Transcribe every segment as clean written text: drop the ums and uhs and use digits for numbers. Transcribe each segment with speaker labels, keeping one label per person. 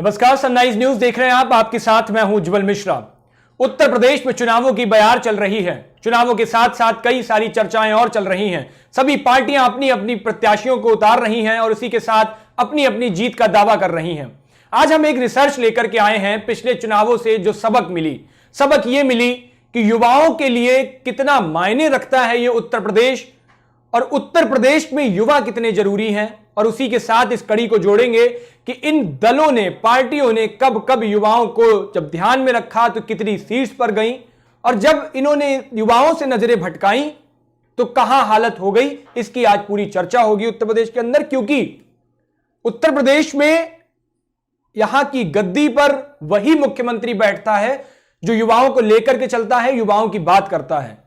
Speaker 1: नमस्कार, sunrise news देख रहे हैं आप। आपके साथ मैं हूं उज्जवल मिश्रा। उत्तर प्रदेश में चुनावों की बयार चल रही है। चुनावों के साथ साथ कई सारी चर्चाएं और चल रही हैं। सभी पार्टियां अपनी अपनी प्रत्याशियों को उतार रही हैं और उसी के साथ अपनी अपनी जीत का दावा कर रही हैं। आज हम एक रिसर्च लेकर के आए हैं। पिछले चुनावों से जो सबक ये मिली कि युवाओं के लिए कितना मायने रखता है ये उत्तर प्रदेश, और उत्तर प्रदेश में युवा कितने जरूरी हैं। और उसी के साथ इस कड़ी को जोड़ेंगे कि इन दलों ने, पार्टियों ने कब कब युवाओं को जब ध्यान में रखा तो कितनी सीट्स पर गई, और जब इन्होंने युवाओं से नजरें भटकाई तो कहां हालत हो गई। इसकी आज पूरी चर्चा होगी उत्तर प्रदेश के अंदर, क्योंकि उत्तर प्रदेश में यहां की गद्दी पर वही मुख्यमंत्री बैठता है जो युवाओं को लेकर के चलता है, युवाओं की बात करता है।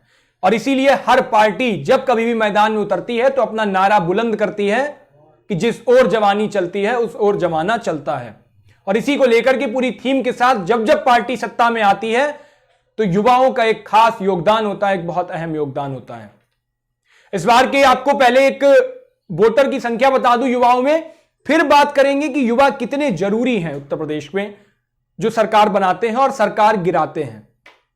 Speaker 1: और इसीलिए हर पार्टी जब कभी भी मैदान में उतरती है तो अपना नारा बुलंद करती है कि जिस ओर जवानी चलती है उस ओर जमाना चलता है। और इसी को लेकर के पूरी थीम के साथ जब जब पार्टी सत्ता में आती है तो युवाओं का एक खास योगदान होता है, एक बहुत अहम योगदान होता है। इस बार के आपको पहले एक वोटर की संख्या बता दूं युवाओं में, फिर बात करेंगे कि युवा कितने जरूरी हैं उत्तर प्रदेश में, जो सरकार बनाते हैं और सरकार गिराते हैं।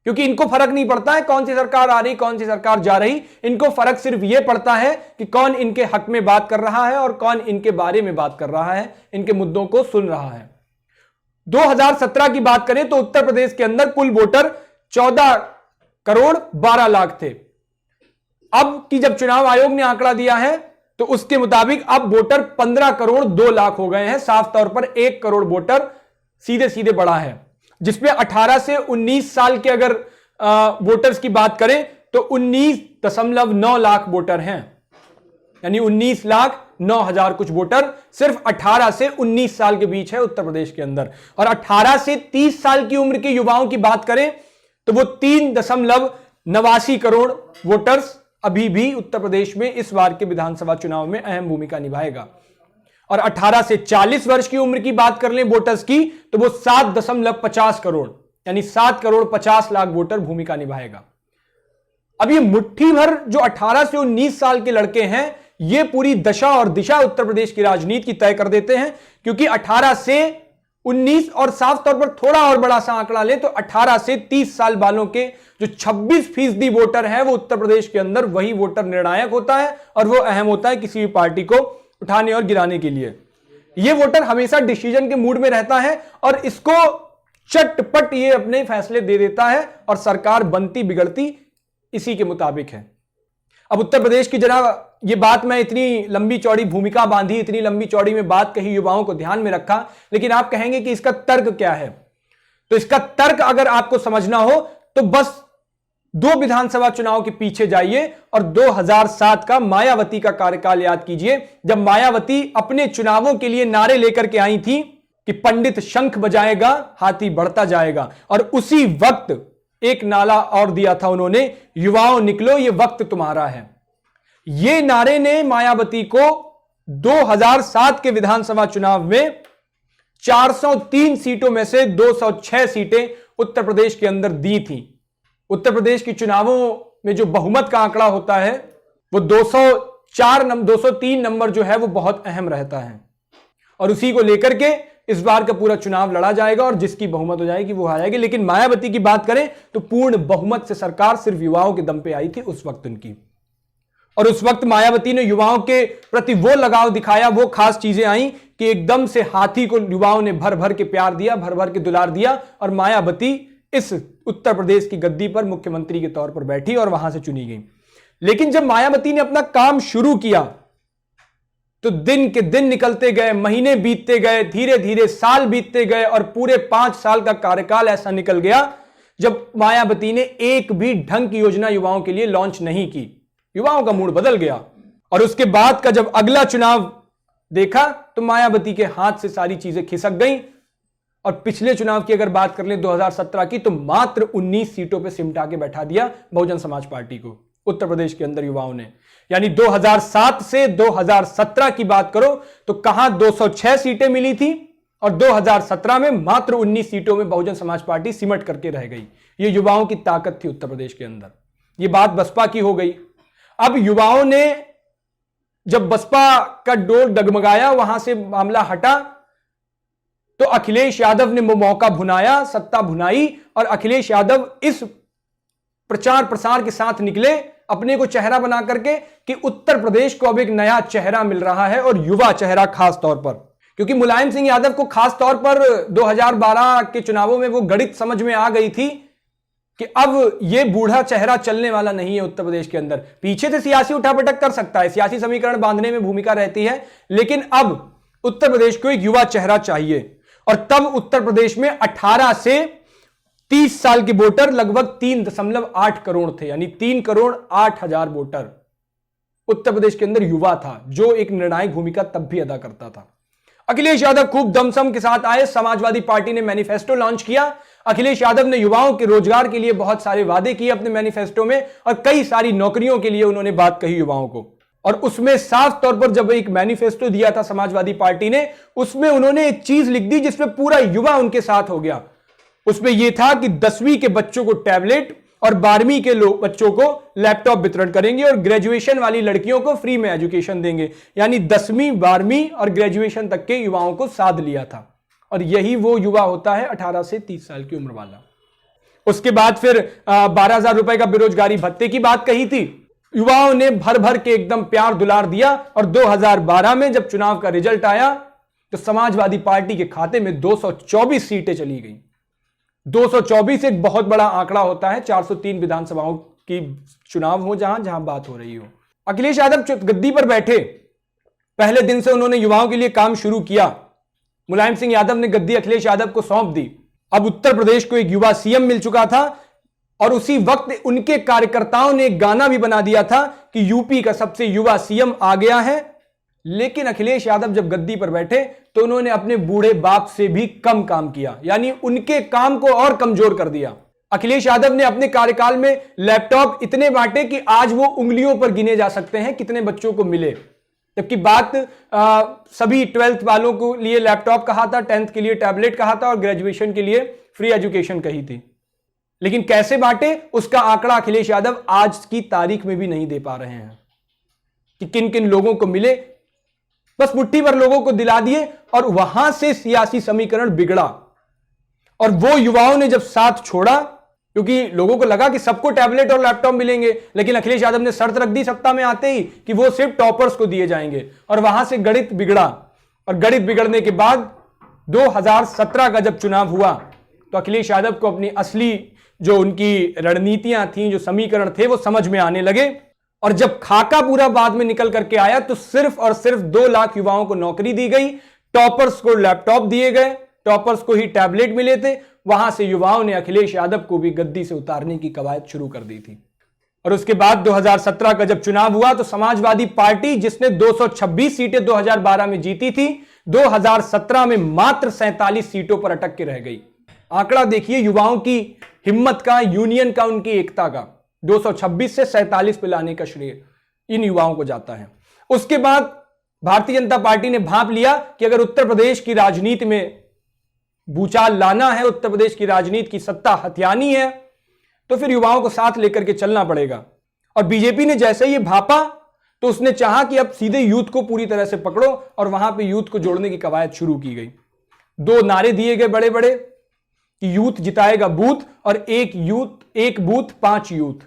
Speaker 1: क्योंकि इनको फर्क नहीं पड़ता है कौन सी सरकार आ रही, कौन सी सरकार जा रही। इनको फर्क सिर्फ यह पड़ता है कि कौन इनके हक में बात कर रहा है और कौन इनके बारे में बात कर रहा है, इनके मुद्दों को सुन रहा है। 2017 की बात करें तो उत्तर प्रदेश के अंदर कुल वोटर 14 करोड़ 12 लाख थे। अब की जब चुनाव आयोग ने आंकड़ा दिया है तो उसके मुताबिक अब वोटर 15 करोड़ 2 लाख हो गए हैं। साफ तौर पर 1 करोड़ वोटर सीधे सीधे बढ़ा है, जिसमें 18 से 19 साल के अगर वोटर्स की बात करें तो 19.9 लाख वोटर हैं। यानी 19,09,000 कुछ वोटर सिर्फ 18 से 19 साल के बीच है उत्तर प्रदेश के अंदर। और 18 से 30 साल की उम्र के युवाओं की बात करें तो वो 3.89 करोड़ वोटर्स अभी भी उत्तर प्रदेश में इस बार के विधानसभा चुनाव में अहम भूमिका निभाएगा। और 18 से 40 वर्ष की उम्र की बात कर लें वोटर्स की तो वो 7.50 करोड़ यानी 7 करोड़ 50 लाख वोटर भूमिका निभाएगा। अब ये मुट्ठी भर जो 18 से 19 साल के लड़के हैं, ये पूरी दशा और दिशा उत्तर प्रदेश की राजनीति की तय कर देते हैं। क्योंकि 18 से 19 और साफ तौर पर थोड़ा और बड़ा सा आंकड़ा लें तो 18 से 30 साल वालों के जो 26% वोटर है वो उत्तर प्रदेश के अंदर, वही वोटर निर्णायक होता है और वो अहम होता है किसी भी पार्टी को उठाने और गिराने के लिए। यह वोटर हमेशा डिसीजन के मूड में रहता है और इसको चटपट ये अपने फैसले दे देता है और सरकार बनती बिगड़ती इसी के मुताबिक है। अब उत्तर प्रदेश की जनाब ये बात मैं इतनी लंबी चौड़ी भूमिका बांधी, इतनी लंबी चौड़ी में बात कही, युवाओं को ध्यान में रखा, लेकिन आप कहेंगे कि इसका तर्क क्या है। तो इसका तर्क अगर आपको समझना हो तो बस 2 विधानसभा चुनाव के पीछे जाइए और 2007 का मायावती का कार्यकाल याद कीजिए, जब मायावती अपने चुनावों के लिए नारे लेकर के आई थी कि पंडित शंख बजाएगा हाथी बढ़ता जाएगा। और उसी वक्त एक नारा और दिया था उन्होंने, युवाओं निकलो ये वक्त तुम्हारा है। ये नारे ने मायावती को 2007 के विधानसभा चुनाव में 403 सीटों में से 206 सीटें उत्तर प्रदेश के अंदर दी थी। उत्तर प्रदेश के चुनावों में जो बहुमत का आंकड़ा होता है वो 203 नंबर जो है वो बहुत अहम रहता है। और उसी को लेकर के इस बार का पूरा चुनाव लड़ा जाएगा और जिसकी बहुमत हो जाएगी वो आ जाएगी। लेकिन मायावती की बात करें तो पूर्ण बहुमत से सरकार सिर्फ युवाओं के दम पे आई थी उस वक्त उनकी। और उस वक्त मायावती ने युवाओं के प्रति वो लगाव दिखाया, वो खास चीजें आई कि एकदम से हाथी को युवाओं ने भर भर के प्यार दिया, भर भर के दुलार दिया और मायावती इस उत्तर प्रदेश की गद्दी पर मुख्यमंत्री के तौर पर बैठी और वहां से चुनी गई। लेकिन जब मायावती ने अपना काम शुरू किया तो दिन के दिन निकलते गए, महीने बीतते गए, धीरे धीरे साल बीतते गए और पूरे 5 साल का कार्यकाल ऐसा निकल गया जब मायावती ने एक भी ढंग की योजना युवाओं के लिए लॉन्च नहीं की। युवाओं का मूड बदल गया। और उसके बाद का जब अगला चुनाव देखा तो मायावती के हाथ से सारी चीजें खिसक गई। और पिछले चुनाव की अगर बात कर लें 2017 की तो मात्र 19 सीटों पे सिमटा के बैठा दिया बहुजन समाज पार्टी को उत्तर प्रदेश के अंदर युवाओं ने। यानी 2007 से 2017 की बात करो तो कहां 206 सीटें मिली थी और 2017 में मात्र 19 सीटों में बहुजन समाज पार्टी सिमट करके रह गई। ये युवाओं की ताकत थी उत्तर प्रदेश के अंदर। ये बात बसपा की हो गई। अब युवाओं ने जब बसपा का डोर डगमगाया, वहां से मामला हटा तो अखिलेश यादव ने वो मौका भुनाया, सत्ता भुनाई, और अखिलेश यादव इस प्रचार प्रसार के साथ निकले अपने को चेहरा बना करके कि उत्तर प्रदेश को अब एक नया चेहरा मिल रहा है, और युवा चेहरा खास तौर पर। क्योंकि मुलायम सिंह यादव को खास तौर पर 2012 के चुनावों में वो गणित समझ में आ गई थी कि अब ये बूढ़ा चेहरा चलने वाला नहीं है उत्तर प्रदेश के अंदर। पीछे से सियासी उठापटक कर सकता है, सियासी समीकरण बांधने में भूमिका रहती है, लेकिन अब उत्तर प्रदेश को एक युवा चेहरा चाहिए। और तब उत्तर प्रदेश में 18 से 30 साल के वोटर लगभग 3.8 करोड़ थे, यानी 3,08,000 वोटर उत्तर प्रदेश के अंदर युवा था, जो एक निर्णायक भूमिका तब भी अदा करता था। अखिलेश यादव खूब दमसम के साथ आए, समाजवादी पार्टी ने मैनिफेस्टो लॉन्च किया। अखिलेश यादव ने युवाओं के रोजगार के लिए बहुत सारे वादे किए अपने मैनिफेस्टो में, और कई सारी नौकरियों के लिए उन्होंने बात कही युवाओं को। और उसमें साफ तौर पर जब एक मैनिफेस्टो दिया था समाजवादी पार्टी ने, उसमें उन्होंने एक चीज लिख दी जिसमें पूरा युवा उनके साथ हो गया। उसमें यह था कि 10वीं के बच्चों को टैबलेट और 12वीं के बच्चों को लैपटॉप वितरण करेंगे, और ग्रेजुएशन वाली लड़कियों को फ्री में एजुकेशन देंगे। यानी 10वीं 12वीं और ग्रेजुएशन तक के युवाओं को साध लिया था, और यही वो युवा होता है 18 से 30 साल की उम्र वाला। उसके बाद फिर 12,000 रुपए का बेरोजगारी भत्ते की बात कही थी। युवाओं ने भर भर के एकदम प्यार दुलार दिया, और 2012 में जब चुनाव का रिजल्ट आया तो समाजवादी पार्टी के खाते में 224 सीटें चली गई। 224 एक बहुत बड़ा आंकड़ा होता है, 403 विधानसभाओं की चुनाव हो जहां जहां बात हो रही हो। अखिलेश यादव गद्दी पर बैठे पहले दिन से उन्होंने युवाओं के लिए काम शुरू किया। मुलायम सिंह यादव ने गद्दी अखिलेश यादव को सौंप दी। अब उत्तर प्रदेश को एक युवा सीएम मिल चुका था, और उसी वक्त उनके कार्यकर्ताओं ने एक गाना भी बना दिया था कि यूपी का सबसे युवा सीएम आ गया है। लेकिन अखिलेश यादव जब गद्दी पर बैठे तो उन्होंने अपने बूढ़े बाप से भी कम काम किया, यानी उनके काम को और कमजोर कर दिया। अखिलेश यादव ने अपने कार्यकाल में लैपटॉप इतने बांटे कि आज वो उंगलियों पर गिने जा सकते हैं कितने बच्चों को मिले। जबकि बात सभी 12th वालों को लिए लैपटॉप कहा था, 10th के लिए टैबलेट कहा था, और ग्रेजुएशन के लिए फ्री एजुकेशन कही थी। लेकिन कैसे बांटे उसका आंकड़ा अखिलेश यादव आज की तारीख में भी नहीं दे पा रहे हैं कि किन किन लोगों को मिले। बस मुट्ठी भर लोगों को दिला दिए, और वहां से सियासी समीकरण बिगड़ा। और वो युवाओं ने जब साथ छोड़ा, क्योंकि लोगों को लगा कि सबको टैबलेट और लैपटॉप मिलेंगे, लेकिन अखिलेश यादव ने शर्त रख दी सत्ता में आते ही कि वो सिर्फ टॉपर्स को दिए जाएंगे, और वहां से गणित बिगड़ा। और गणित बिगड़ने के बाद 2017 का जब चुनाव हुआ तो अखिलेश यादव को अपनी असली जो उनकी रणनीतियां थी, जो समीकरण थे, वो समझ में आने लगे। और जब खाका पूरा बाद में निकल करके आया तो सिर्फ और सिर्फ 2 लाख युवाओं को नौकरी दी गई, टॉपर्स को लैपटॉप दिए गए, टॉपर्स को ही टैबलेट मिले थे। वहां से युवाओं ने अखिलेश यादव को भी गद्दी से उतारने की कवायद शुरू कर दी थी। और उसके बाद 2017 का जब चुनाव हुआ तो समाजवादी पार्टी, जिसने 226 सीटें 2012 में जीती थी, 2017 में मात्र 47 सीटों पर अटक के रह गई। आंकड़ा देखिए युवाओं की हिम्मत का, यूनियन का, उनकी एकता का। 226 से 47 पे लाने का श्रेय इन युवाओं को जाता है। उसके बाद भारतीय जनता पार्टी ने भांप लिया कि अगर उत्तर प्रदेश की राजनीति में भूचाल लाना है, उत्तर प्रदेश की राजनीति की सत्ता हथियानी है, तो फिर युवाओं को साथ लेकर के चलना पड़ेगा। और बीजेपी ने जैसे ही भापा तो उसने चाहा कि अब सीधे यूथ को पूरी तरह से पकड़ो, और वहां पे यूथ को जोड़ने की कवायद शुरू की गई। 2 नारे दिए गए बड़े बड़े कि यूथ जिताएगा बूथ, और एक यूथ एक बूथ 5 यूथ,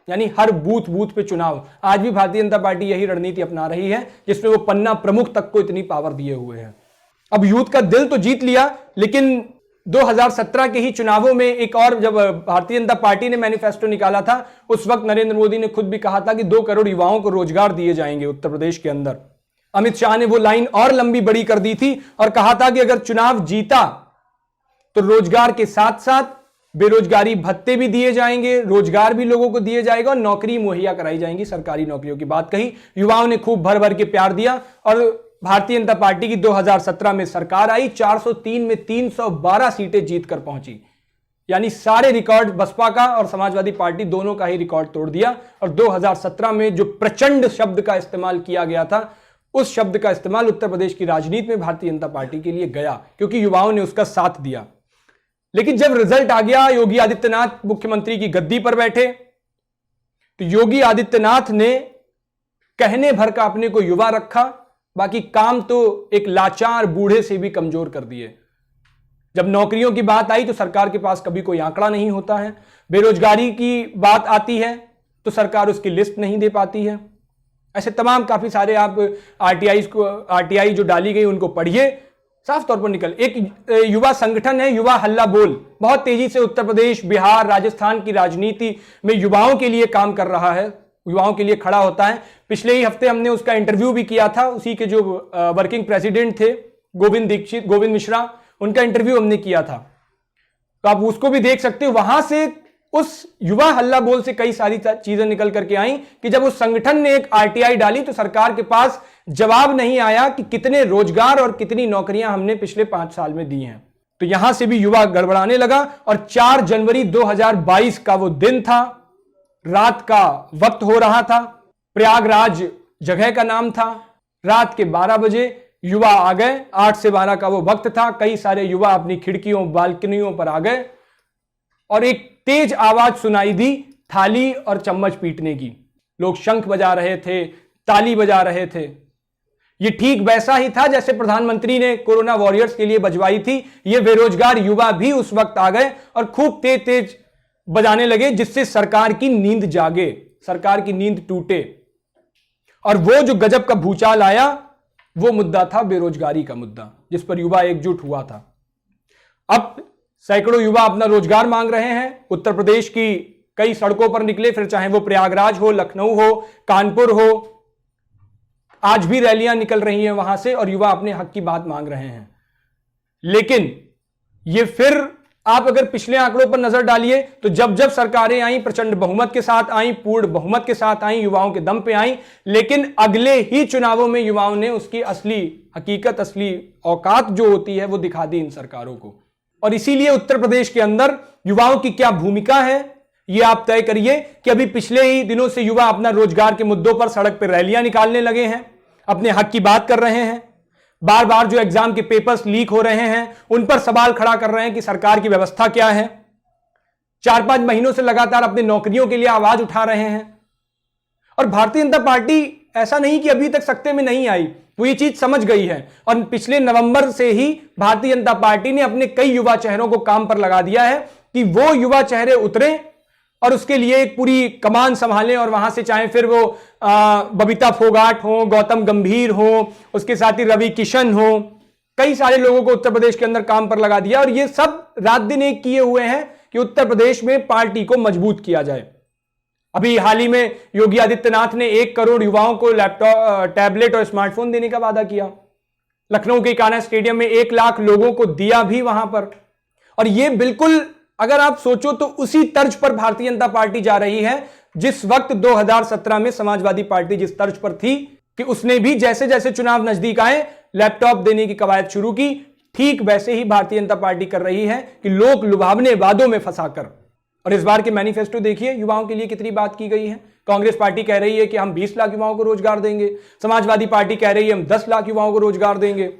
Speaker 1: यानी हर बूथ बूथ पे चुनाव। आज भी भारतीय जनता पार्टी यही रणनीति अपना रही है, जिसमें वो पन्ना प्रमुख तक को इतनी पावर दिए हुए हैं। अब यूथ का दिल तो जीत लिया, लेकिन 2017 के ही चुनावों में एक और, जब भारतीय जनता पार्टी ने मैनिफेस्टो निकाला था, उस वक्त नरेंद्र मोदी ने खुद भी कहा था कि 2 करोड़ युवाओं को रोजगार दिए जाएंगे उत्तर प्रदेश के अंदर। अमित शाह ने वो लाइन और लंबी बड़ी कर दी थी और कहा था कि अगर चुनाव जीता तो रोजगार के साथ साथ बेरोजगारी भत्ते भी दिए जाएंगे, रोजगार भी लोगों को दिए जाएगा, और नौकरी मुहैया कराई जाएंगी, सरकारी नौकरियों की बात कही। युवाओं ने खूब भर भर के प्यार दिया, और भारतीय जनता पार्टी की 2017 में सरकार आई। 403 में 312 सीटें जीत कर पहुंची, यानी सारे रिकॉर्ड बसपा का और समाजवादी पार्टी दोनों का ही रिकॉर्ड तोड़ दिया। और 2017 में जो प्रचंड शब्द का इस्तेमाल किया गया था, उस शब्द का इस्तेमाल उत्तर प्रदेश की राजनीति में भारतीय जनता पार्टी के लिए गया, क्योंकि युवाओं ने उसका साथ दिया। लेकिन जब रिजल्ट आ गया, योगी आदित्यनाथ मुख्यमंत्री की गद्दी पर बैठे, तो योगी आदित्यनाथ ने कहने भर का अपने को युवा रखा, बाकी काम तो एक लाचार बूढ़े से भी कमजोर कर दिए। जब नौकरियों की बात आई तो सरकार के पास कभी कोई आंकड़ा नहीं होता है। बेरोजगारी की बात आती है तो सरकार उसकी लिस्ट नहीं दे पाती है। ऐसे तमाम काफी सारे आप आरटीआई जो डाली गई उनको पढ़िए, साफ तौर पर निकल। एक युवा संगठन है युवा हल्ला बोल, बहुत तेजी से उत्तर प्रदेश, बिहार, राजस्थान की राजनीति में युवाओं के लिए काम कर रहा है, युवाओं के लिए खड़ा होता है। पिछले ही हफ्ते हमने उसका इंटरव्यू भी किया था, उसी के जो वर्किंग प्रेसिडेंट थे गोविंद मिश्रा, उनका इंटरव्यू हमने किया था, तो आप उसको भी देख सकते हो। वहां से उस युवा हल्ला बोल से कई सारी चीजें निकल करके आई कि जब उस संगठन ने एक आरटीआई डाली तो सरकार के पास जवाब नहीं आया कि कितने रोजगार और कितनी नौकरियां हमने पिछले 5 साल में दी हैं। तो यहां से भी युवा गड़बड़ाने लगा और 4 जनवरी 2022 का वो दिन था, रात का वक्त हो रहा था, प्रयागराज जगह का नाम था। रात के 12 बजे युवा आ गए, 8 से 12 का वो वक्त था। कई सारे युवा अपनी खिड़कियों बालकनियों पर आ गए और एक तेज आवाज सुनाई दी थाली और चम्मच पीटने की। लोग शंख बजा रहे थे, ताली बजा रहे थे। ये ठीक वैसा ही था जैसे प्रधानमंत्री ने कोरोना वॉरियर्स के लिए बजवाई थी। ये बेरोजगार युवा भी उस वक्त आ गए और खूब तेज तेज बजाने लगे, जिससे सरकार की नींद जागे, सरकार की नींद टूटे। और वो जो गजब का भूचाल आया वो मुद्दा था बेरोजगारी का मुद्दा, जिस पर युवा एकजुट हुआ था। अब सैकड़ों युवा अपना रोजगार मांग रहे हैं। उत्तर प्रदेश की कई सड़कों पर निकले, फिर चाहे वो प्रयागराज हो, लखनऊ हो, कानपुर हो, आज भी रैलियां निकल रही हैं वहां से और युवा अपने हक की बात मांग रहे हैं। लेकिन ये फिर आप अगर पिछले आंकड़ों पर नजर डालिए तो जब जब सरकारें आई प्रचंड बहुमत के साथ आई, पूर्ण बहुमत के साथ आई, युवाओं के दम पे आई, लेकिन अगले ही चुनावों में युवाओं ने उसकी असली हकीकत, असली औकात जो होती है वो दिखा दी इन सरकारों को। और इसीलिए उत्तर प्रदेश के अंदर युवाओं की क्या भूमिका है ये आप तय करिए कि अभी पिछले ही दिनों से युवा अपना रोजगार के मुद्दों पर सड़क पर रैलियां निकालने लगे हैं, अपने हक की बात कर रहे हैं। बार बार जो एग्जाम के पेपर्स लीक हो रहे हैं उन पर सवाल खड़ा कर रहे हैं कि सरकार की व्यवस्था क्या है। 4-5 महीनों से लगातार अपनी नौकरियों के लिए आवाज उठा रहे हैं। और भारतीय जनता पार्टी ऐसा नहीं कि अभी तक सत्ते में नहीं आई, वो ये चीज समझ गई है और पिछले नवंबर से ही भारतीय जनता पार्टी ने अपने कई युवा चेहरों को काम पर लगा दिया है कि वो युवा चेहरे उतरे और उसके लिए एक पूरी कमान संभालें। और वहां से चाहे फिर वो बबीता फोगाट हो, गौतम गंभीर हो, उसके साथ ही रवि किशन हो, कई सारे लोगों को उत्तर प्रदेश के अंदर काम पर लगा दिया। और ये सब रात दिन एक किए हुए हैं कि उत्तर प्रदेश में पार्टी को मजबूत किया जाए। अभी हाल ही में योगी आदित्यनाथ ने 1 करोड़ युवाओं को लैपटॉप, टैबलेट और स्मार्टफोन देने का वादा किया। लखनऊ के कान्हा स्टेडियम में 1 लाख लोगों को दिया भी वहां पर। और ये बिल्कुल अगर आप सोचो तो उसी तर्ज पर भारतीय जनता पार्टी जा रही है जिस वक्त 2017 में समाजवादी पार्टी जिस तर्ज पर थी कि उसने भी जैसे जैसे चुनाव नजदीक आए लैपटॉप देने की कवायद शुरू की, ठीक वैसे ही भारतीय जनता पार्टी कर रही है कि लोक लुभावने वादों में फंसाकर। और इस बार के मैनिफेस्टो देखिए युवाओं के लिए कितनी बात की गई है। कांग्रेस पार्टी कह रही है कि हम 20 लाख युवाओं को रोजगार देंगे, समाजवादी पार्टी कह रही है हम 10 लाख युवाओं को रोजगार देंगे,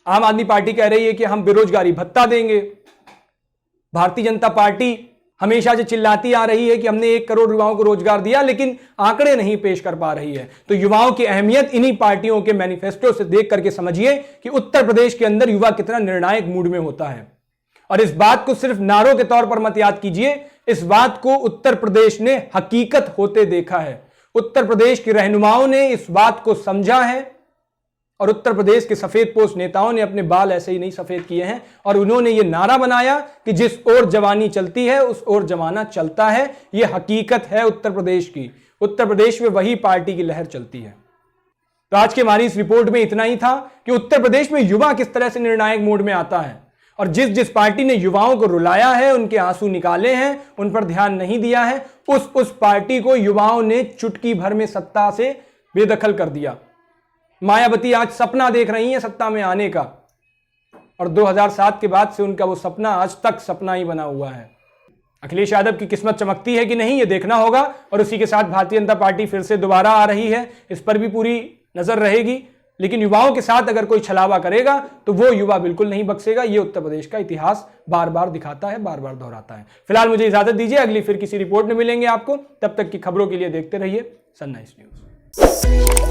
Speaker 1: आम आदमी पार्टी कह रही है कि हम बेरोजगारी भत्ता देंगे। भारतीय जनता पार्टी हमेशा से चिल्लाती आ रही है कि हमने 1 करोड़ युवाओं को रोजगार दिया, लेकिन आंकड़े नहीं पेश कर पा रही है। तो युवाओं की अहमियत इन्हीं पार्टियों के मैनिफेस्टो से देख करके समझिए कि उत्तर प्रदेश के अंदर युवा कितना निर्णायक मूड में होता है। और इस बात को सिर्फ नारों के तौर पर मत याद कीजिए, इस बात को उत्तर प्रदेश ने हकीकत होते देखा है। उत्तर प्रदेश के रहनुमाओं ने इस बात को समझा है और उत्तर प्रदेश के सफेदपोश नेताओं ने अपने बाल ऐसे ही नहीं सफेद किए हैं और उन्होंने ये नारा बनाया कि जिस ओर जवानी चलती है उस ओर जमाना चलता है। ये हकीकत है उत्तर प्रदेश की। उत्तर प्रदेश में वही पार्टी की लहर चलती है। तो आज के हमारी इस रिपोर्ट में इतना ही था कि उत्तर प्रदेश में युवा किस तरह से निर्णायक मोड में आता है और जिस जिस पार्टी ने युवाओं को रुलाया है, उनके आंसू निकाले हैं, उन पर ध्यान नहीं दिया है, उस पार्टी को युवाओं ने चुटकी भर में सत्ता से बेदखल कर दिया। मायावती आज सपना देख रही हैं सत्ता में आने का और 2007 के बाद से उनका वो सपना आज तक सपना ही बना हुआ है। अखिलेश यादव की किस्मत चमकती है कि नहीं ये देखना होगा और उसी के साथ भारतीय जनता पार्टी फिर से दोबारा आ रही है, इस पर भी पूरी नजर रहेगी। लेकिन युवाओं के साथ अगर कोई छलावा करेगा तो वो युवा बिल्कुल नहीं बख्शेगा। ये उत्तर प्रदेश का इतिहास बार बार दिखाता है, बार बार दोहराता है। फिलहाल मुझे इजाजत दीजिए, अगली फिर किसी रिपोर्ट में मिलेंगे आपको। तब तक की खबरों के लिए देखते रहिए सनराइज न्यूज।